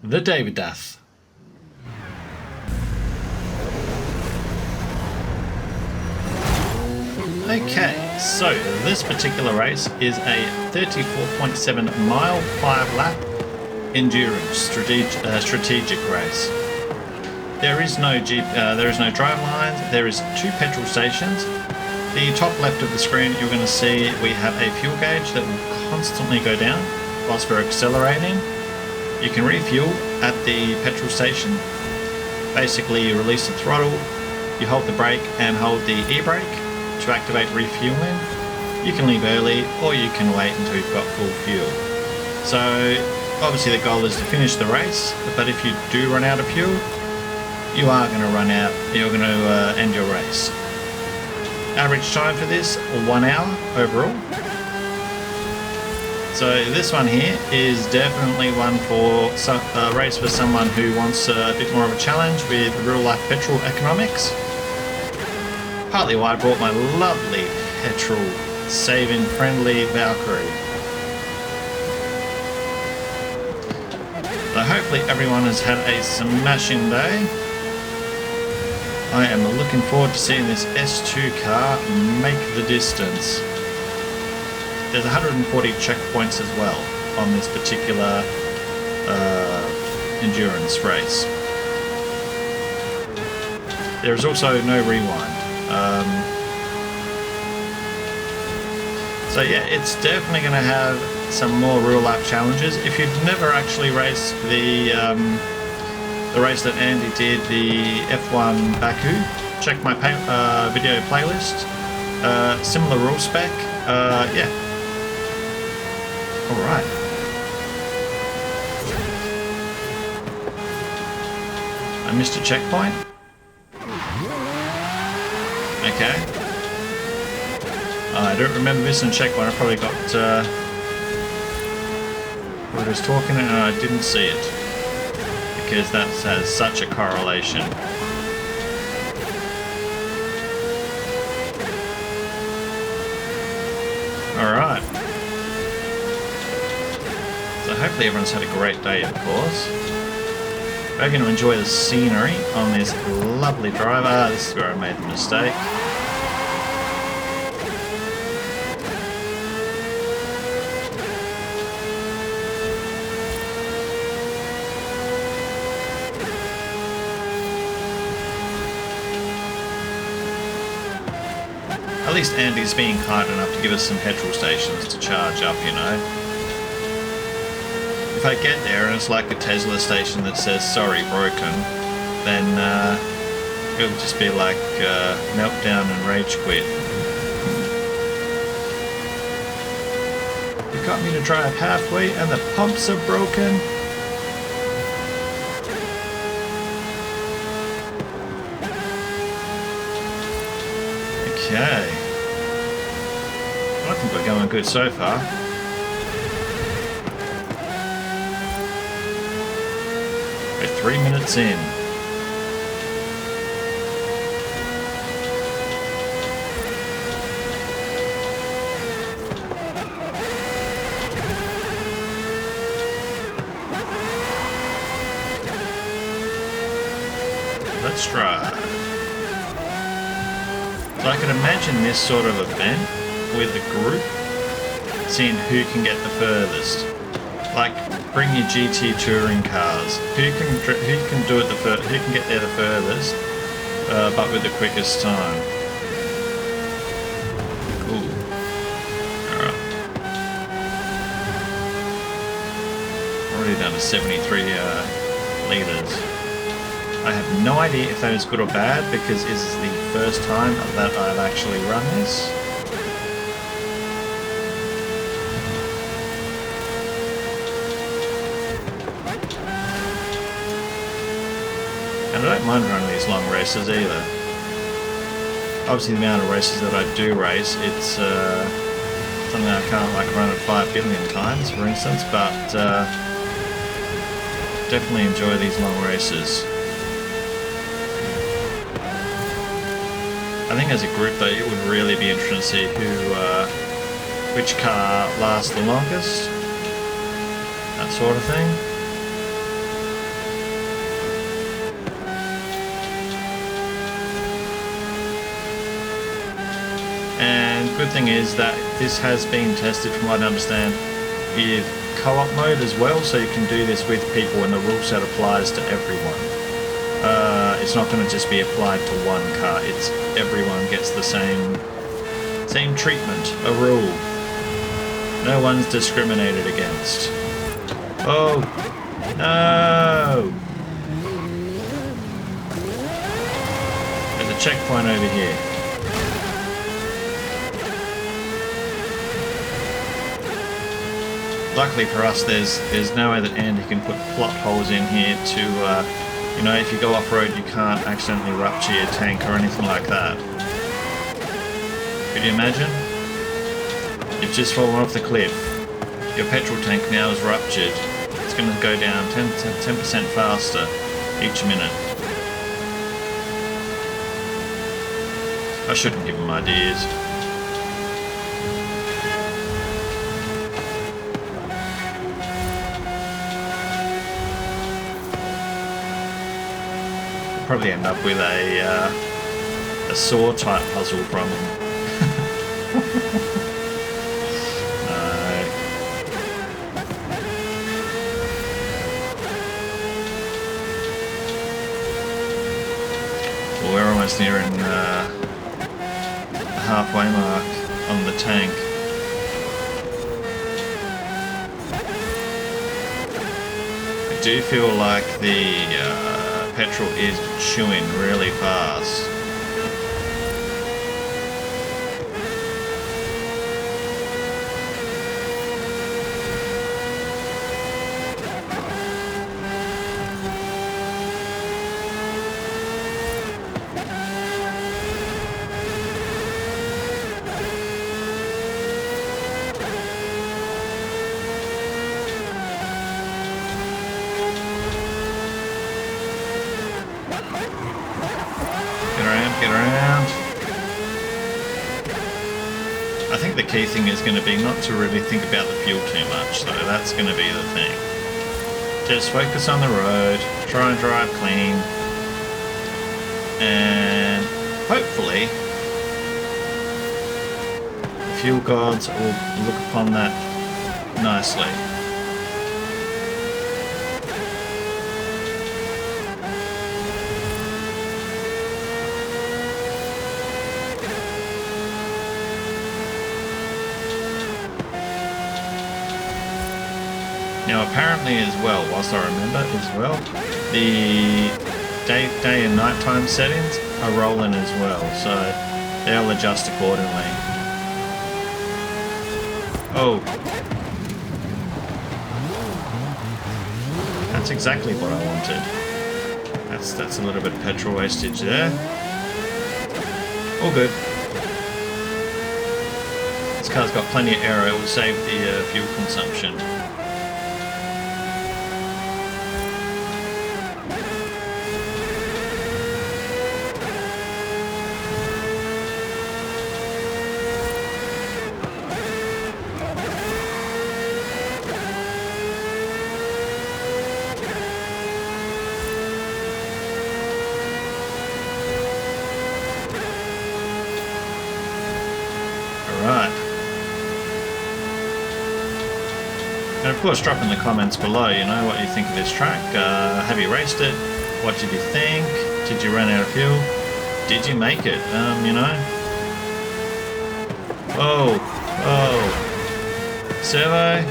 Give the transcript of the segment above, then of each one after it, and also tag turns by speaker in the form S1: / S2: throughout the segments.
S1: TheDavidath. Okay, so this particular race is a 34.7 mile 5-lap endurance strategic race. There is no drive lines. There is 2 petrol stations. The top left of the screen, you're going to see we have a fuel gauge that will constantly go down whilst we're accelerating. You can refuel at the petrol station. Basically, you release the throttle, you hold the brake and hold the e-brake to activate refueling. You can leave early or you can wait until you've got full fuel. So obviously the goal is to finish the race, but if you do run out of fuel, you are going to run out, you're going to end your race. Average time for this, 1 hour overall. So this one here is definitely one for a race for someone who wants a bit more of a challenge with real life petrol economics. Partly why I brought my lovely petrol saving friendly Valkyrie. So hopefully everyone has had a smashing day. I am looking forward to seeing this S2 car make the distance. There's 140 checkpoints as well on this particular endurance race. There's also no rewind. So yeah, it's definitely going to have some more real life challenges. If you've never actually raced the race that Andy did, the F1 Baku, check my video playlist. Similar rule spec. Yeah. Alright. I missed a checkpoint. Okay. I don't remember missing a checkpoint. I probably got I was talking and I didn't see it, because that has such a correlation. Alright. So hopefully everyone's had a great day, of course. We're going to enjoy the scenery on this lovely drive. This is where I made the mistake. At least Andy's being kind enough to give us some petrol stations to charge up, you know. If I get there and it's like a Tesla station that says sorry broken, then it'll just be like meltdown and rage quit. You got me to drive halfway and the pumps are broken. Okay. I think we're going good so far. We're 3 minutes in. Let's try. So I can imagine this sort of event with a group, seeing who can get the furthest. Like, bring your GT touring cars. Who can do it who can get there the furthest, but with the quickest time. Cool. Alright. Already down to 73 litres. I have no idea if that is good or bad, because this is the first time that I've actually run this. And I don't mind running these long races either. Obviously the amount of races that I do race, it's something I can't run at 5 billion times, for instance, but definitely enjoy these long races. I think as a group though, it would really be interesting to see which car lasts the longest, that sort of thing. And good thing is that this has been tested, from what I understand, with co-op mode as well, so you can do this with people, and the rule set applies to everyone. It's not going to just be applied to one car. It's everyone gets the same treatment, a rule. No one's discriminated against. Oh no! There's a checkpoint over here. Luckily for us, there's no way that Andy can put plot holes in here to, you know, if you go off-road you can't accidentally rupture your tank or anything like that. Could you imagine? You've just fallen off the cliff. Your petrol tank now is ruptured. It's going to go down 10% faster each minute. I shouldn't give him ideas. Probably end up with a saw type puzzle from him. No. Well, we're almost nearing the halfway mark on the tank. I do feel like the petrol is chewing really fast. Get around. I think the key thing is going to be not to really think about the fuel too much, though. That's going to be the thing. Just focus on the road, try and drive clean, and hopefully the fuel gods will look upon that nicely. Now apparently as well, whilst I remember as well, the day and nighttime settings are rolling as well, so they'll adjust accordingly. Oh. That's exactly what I wanted. That's a little bit of petrol wastage there. All good. This car's got plenty of aero, it will save the fuel consumption. And of course, drop in the comments below, you know, what you think of this track. Have you raced it? What did you think? Did you run out of fuel? Did you make it? You know? Oh, oh. Servo?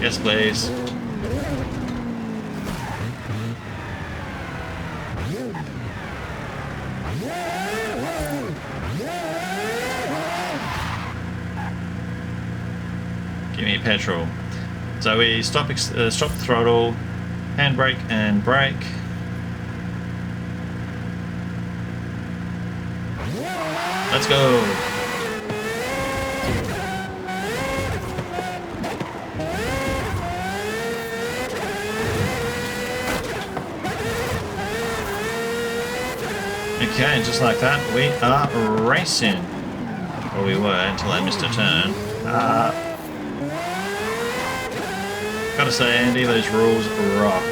S1: Yes, please. Give me petrol. So we stop the throttle, handbrake and brake. Let's go. Okay, and just like that, we are racing. Or we were until I missed a turn. Gotta say, Andy, those rules rock.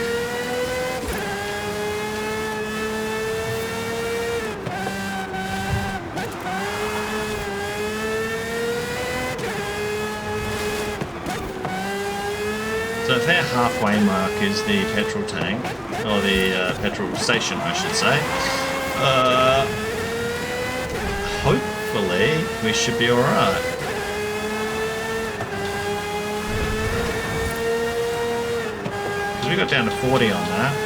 S1: So if their halfway mark is the petrol tank, or the petrol station I should say, hopefully we should be alright. Because we got down to 40 on that.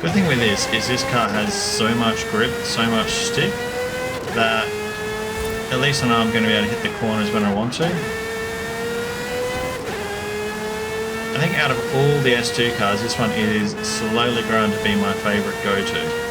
S1: Good thing with this is car has so much grip, so much stick, that at least I know I'm going to be able to hit the corners when I want to. I think out of all the S2 cars, this one is slowly growing to be my favourite go-to.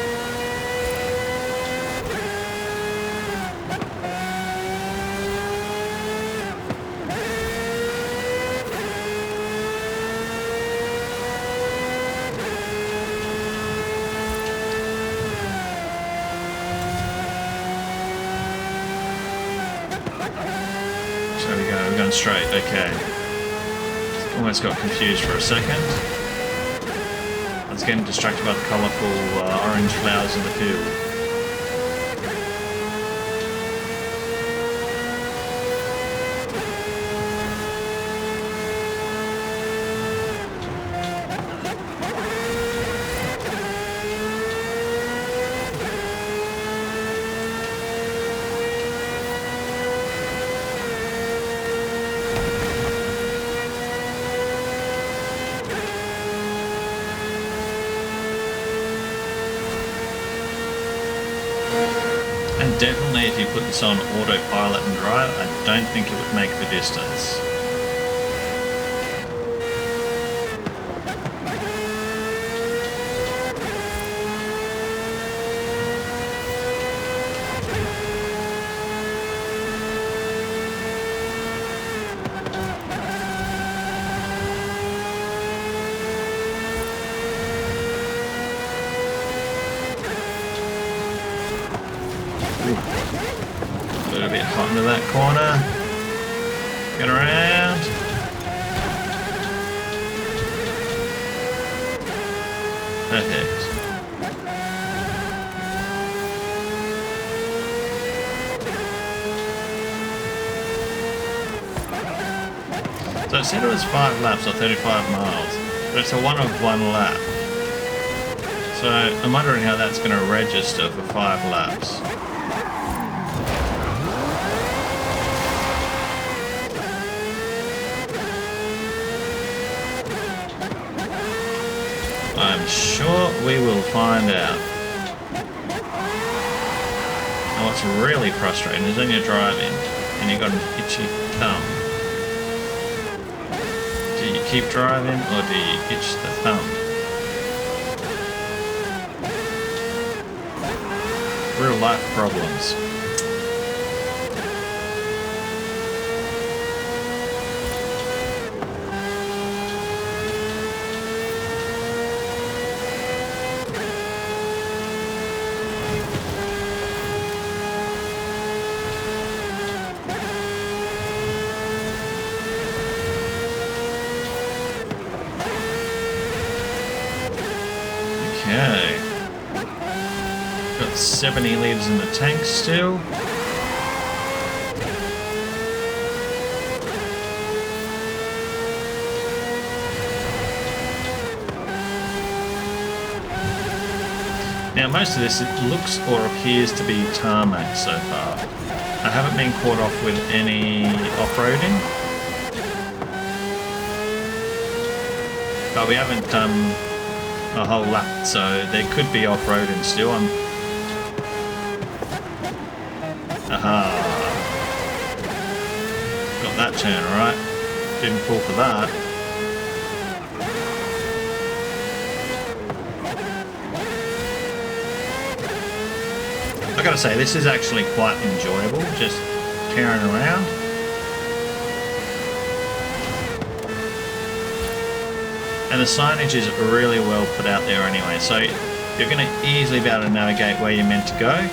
S1: We're going straight, okay. Almost got confused for a second. I was getting distracted by the colourful orange flowers in the field. And definitely if you put this on autopilot and drive, I don't think it would make the distance. A little bit hot into that corner. Get around. Perfect. So I said it was 5 laps or 35 miles, but it's a 1 of 1 lap. So I'm wondering how that's going to register for 5 laps. I'm sure we will find out. And what's really frustrating is when you're driving and you've got an itchy thumb. Do you keep driving or do you itch the thumb? Real life problems. Okay. Got 70 litres in the tank still. Now most of this looks or appears to be tarmac so far. I haven't been caught off with any off-roading. But we haven't done a whole lap, so there could be off-roading still. Aha! Got that turn right. Didn't fall for that. I gotta say, this is actually quite enjoyable, just tearing around. And the signage is really well put out there anyway, so you're going to easily be able to navigate where you're meant to go.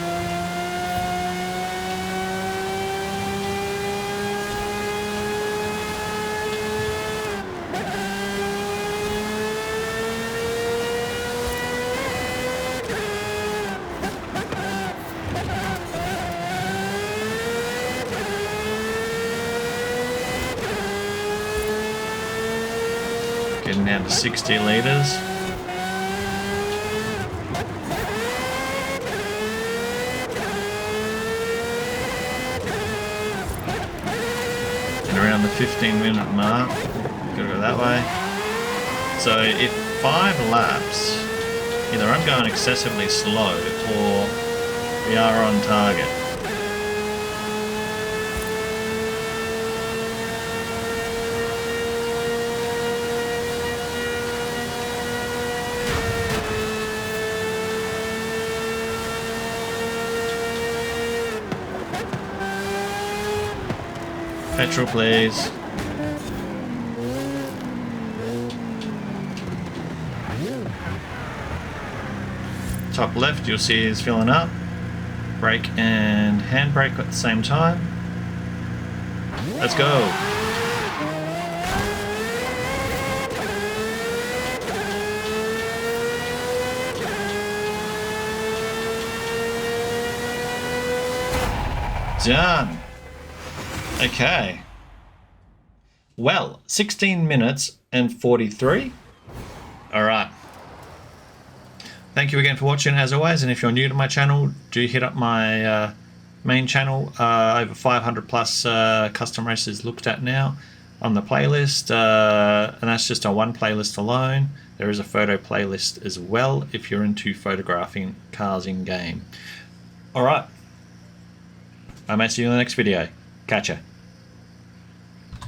S1: Getting down to 60 litres. And around the 15-minute mark, gotta go that way. So if 5 laps, either I'm going excessively slow or we are on target. Petrol, please. Top left, you'll see is filling up. Brake and handbrake at the same time. Let's go. Done. Okay. Well, 16 minutes and 43. All right. Thank you again for watching as always. And if you're new to my channel, do hit up my main channel. Over 500 plus custom races looked at now on the playlist. And that's just a one playlist alone. There is a photo playlist as well if you're into photographing cars in game. All right. I may see you in the next video. Catch ya.